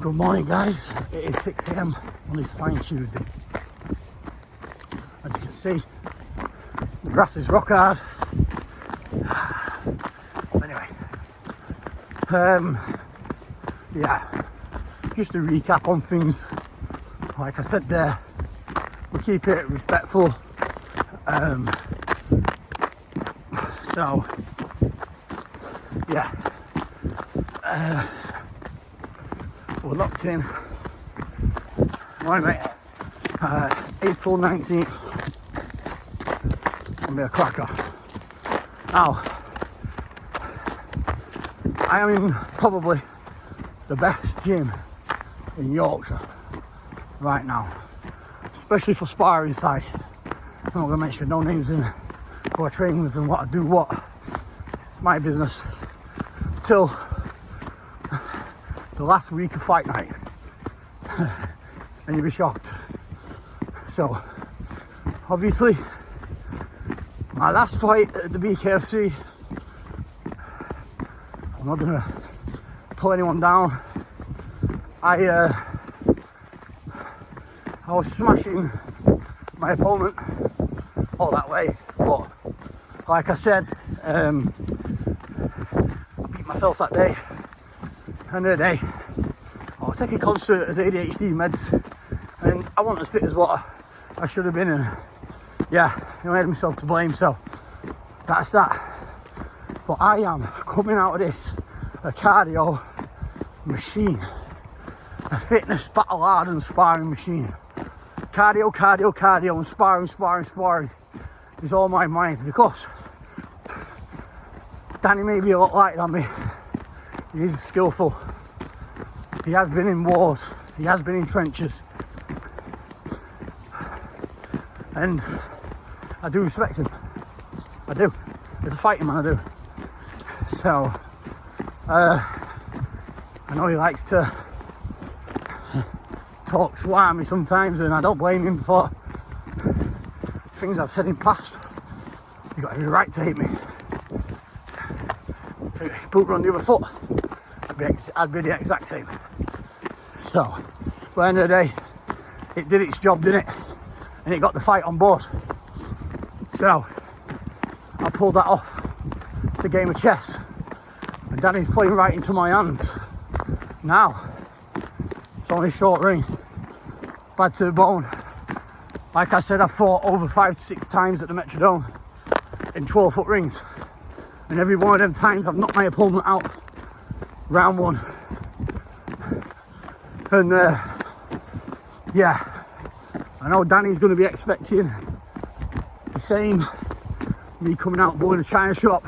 Good morning, guys. It is 6 a.m. on this fine Tuesday. As you can see, the grass is rock hard. Anyway, yeah, just a recap on things. Like I said there, we keep it respectful. So, yeah, we're locked in. Right, mate. April 19th. Gonna be a cracker. Now, I am in probably the best gym in Yorkshire right now, especially for sparring side. I'm not gonna mention no names in who I train with and what I do what. It's my business till the last week of fight night. And you'll be shocked. So, obviously, my last fight at the BKFC, I'm not gonna pull anyone down. I was smashing my opponent all that way, but like I said, I beat myself that day. End of the day, I was taking constant as ADHD meds, and I wasn't as fit as what I should have been, and yeah, I had myself to blame, so that's that. But I am coming out of this a cardio machine, a fitness battle hardened sparring machine. Cardio, and sparring is all my mind, because Danny may be a lot lighter than me. He's skillful. He has been in wars. He has been in trenches. And I do respect him. I do. As a fighting man, I do. So, I know he likes to talk swammy sometimes, and I don't blame him for things I've said in past. He's got every right to hate me. If he put on the other foot, I'd be the exact same. So, at the end of the day, it did its job, didn't it? And it got the fight on board. So, I pulled that off. It's a game of chess. And Danny's playing right into my hands. Now, it's only a short ring. Bad to the bone. Like I said, I fought over 5 to 6 times at the Metrodome in 12-foot rings. And every one of them times I've knocked my opponent out. Round one. And yeah, I know Danny's going to be expecting the same. Me coming out, blowing a china shop.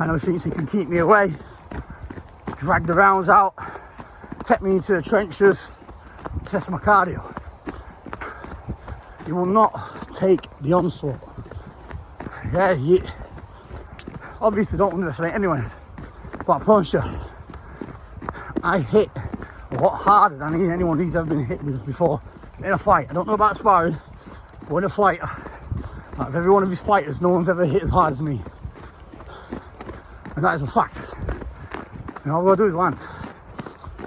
I know he thinks he can keep me away, drag the rounds out, take me into the trenches, test my cardio. He will not take the onslaught. Yeah, you obviously don't underestimate anyone, but I promise you, I hit a lot harder than anyone he's ever been hit with before in a fight. I don't know about sparring, but in a fight, out of every one of his fighters, no one's ever hit as hard as me. And that is a fact. And all I've got to do is land.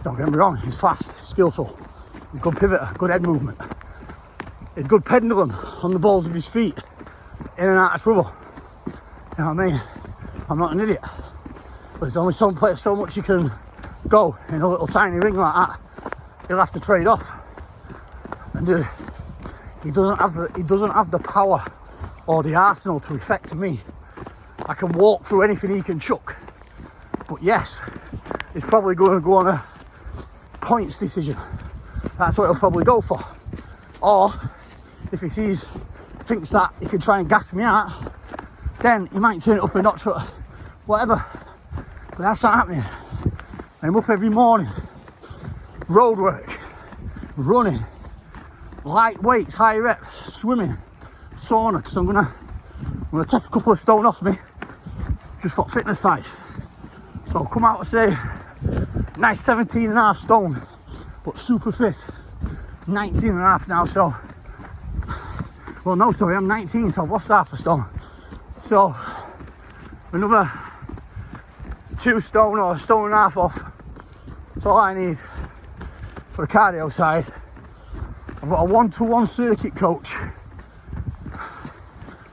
Don't get me wrong, he's fast, skillful, good pivoter, good head movement. He's good pendulum on the balls of his feet, in and out of trouble. You know what I mean? I'm not an idiot. But there's only so much you can go in a little tiny ring like that. He'll have to trade off. And he doesn't have the power or the arsenal to affect me. I can walk through anything he can chuck. But yes, he's probably going to go on a points decision. That's what he'll probably go for. Or if he thinks that he can try and gas me out, then he might turn it up a notch or whatever. But that's not happening. I'm up every morning, road work, running, light weights, high reps, swimming, sauna, because I'm gonna take a couple of stone off me just for fitness side. So I'll come out and say nice 17.5 stone, but super fit. 19.5 now, so well, no, sorry, I'm 19, so I've lost half a stone. So another 2 stone or a stone and a half off. That's all I need. for the cardio side, I've got a 1-to-1 circuit coach,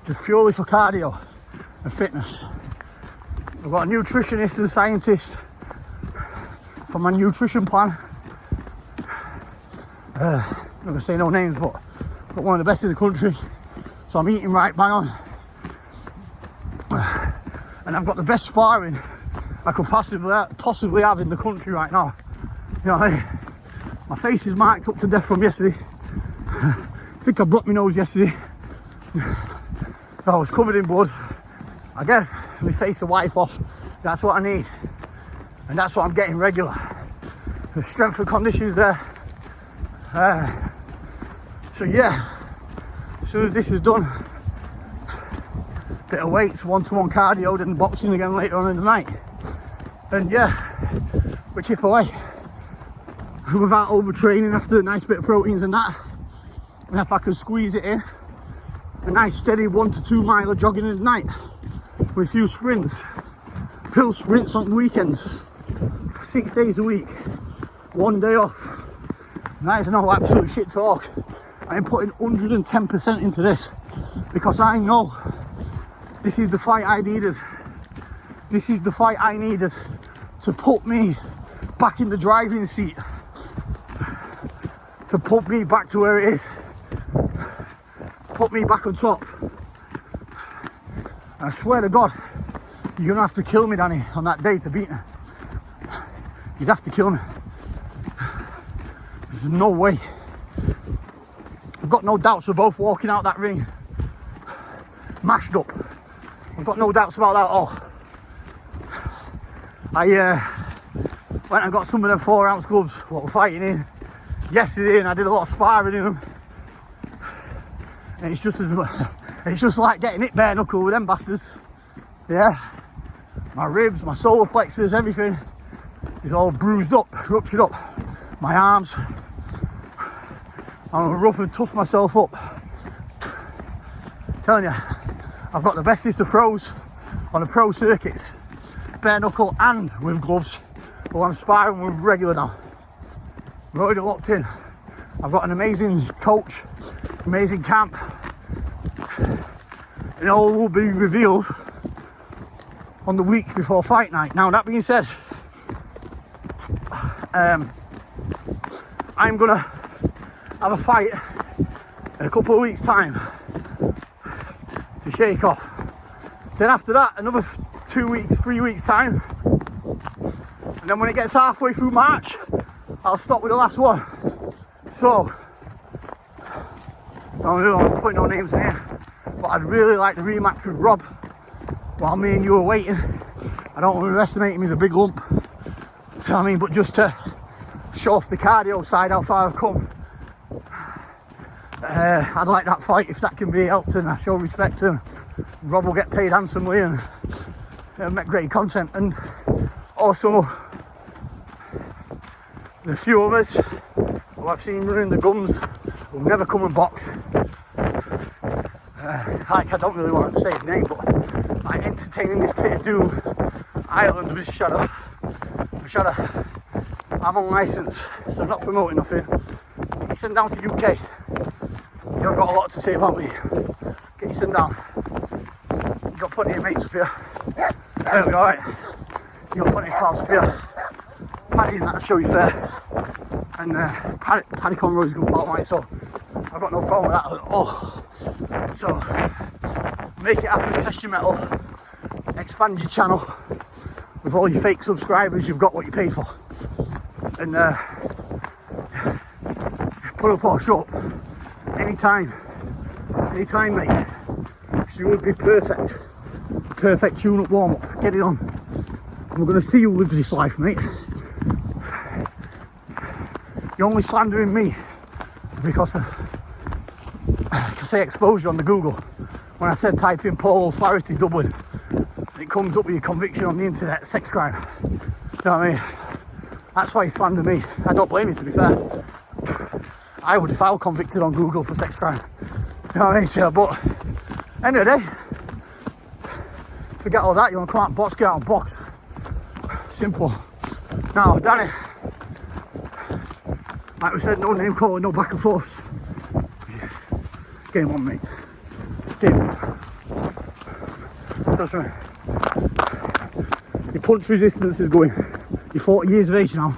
just purely for cardio and fitness. I've got a nutritionist and scientist for my nutrition plan. I'm not going to say no names, but I've got one of the best in the country, so I'm eating right bang on. And I've got the best sparring I could possibly have in the country right now. You know what I mean? My face is marked up to death from yesterday. I think I broke my nose yesterday. I was covered in blood. I gave my face a wipe off. That's what I need. And that's what I'm getting regular. The strength and conditions there. So yeah, as soon as this is done, bit of weights, 1-to-1 cardio, then boxing again later on in the night. And yeah, we chip away without overtraining after a nice bit of proteins and that. And if I can squeeze it in, a nice steady 1 to 2 mile of jogging in the night with a few sprints, hill sprints on the weekends, 6 days a week, 1 day off. And that is no absolute shit talk. I'm putting 110% into this because I know this is the fight I needed. This is the fight I needed to put me back in the driving seat, to put me back to where it is, put me back on top. I swear to God, you're gonna have to kill me, Danny, on that day to beat me. You'd have to kill me. There's no way. I've got no doubts we're both walking out that ring mashed up. I've got no doubts about that at all. I went and got some of them 4-ounce gloves what we're fighting in yesterday, and I did a lot of sparring in them. And it's just like getting hit bare knuckle with them bastards. Yeah, my ribs, my solar plexus, everything is all bruised up, ruptured up. My arms, I'm rough and tough myself up. I'm telling you, I've got the bestest of pros on the pro circuits, bare knuckle and with gloves, but I'm sparring with regular now. We're already locked in. I've got an amazing coach, amazing camp. It all will be revealed on the week before fight night. Now that being said, I'm gonna have a fight in a couple of weeks' time to shake off. Then after that, another 2 weeks, 3 weeks' time. And then when it gets halfway through March, I'll stop with the last one. So, I'm putting no names in here, but I'd really like the rematch with Rob while me and you are waiting. I don't underestimate him, he's a big lump. You know what I mean? But just to show off the cardio side how far I've come. I'd like that fight if that can be helped, and I show respect to him. Rob will get paid handsomely and make great content. And also the few of us who I've seen running the guns will never come and box. Like, I don't really want to say his name, but like entertaining this pit of doom, Ireland with Shadow. I'm on licence, so I'm not promoting nothing. Get you sent down to UK. You haven't got a lot to say about me. Get you sent down. You got plenty of mates up here. There we go, right. You got plenty of pals up here. Paddy and that'll show you fair. And Paddy Conroy's a good pal of mine, so I've got no problem with that at all. So make it happen, test your metal, expand your channel. With all your fake subscribers, you've got what you paid for. And put up or shut up anytime mate. She would be perfect tune up warm up, get it on. And we're going to see who lives this life, mate. You're only slandering me because I say exposure on the Google. When I said type in Paul Flaherty Dublin, it comes up with your conviction on the internet, sex crime. You know what I mean? That's why you slander me. I don't blame you, to be fair. I would if I were convicted on Google for sex crime. You know what I mean? So, but end of the day, forget all that. You want to come out and box, get out and box. Simple. Now, Danny, Like we said, no name calling, no back and forth. Game on, mate. Game on. Trust me. Your punch resistance is going. You're 40 years of age now.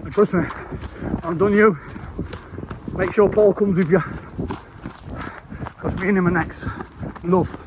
And trust me, I've done you. Make sure Paul comes with you. Because me and him are next. Love.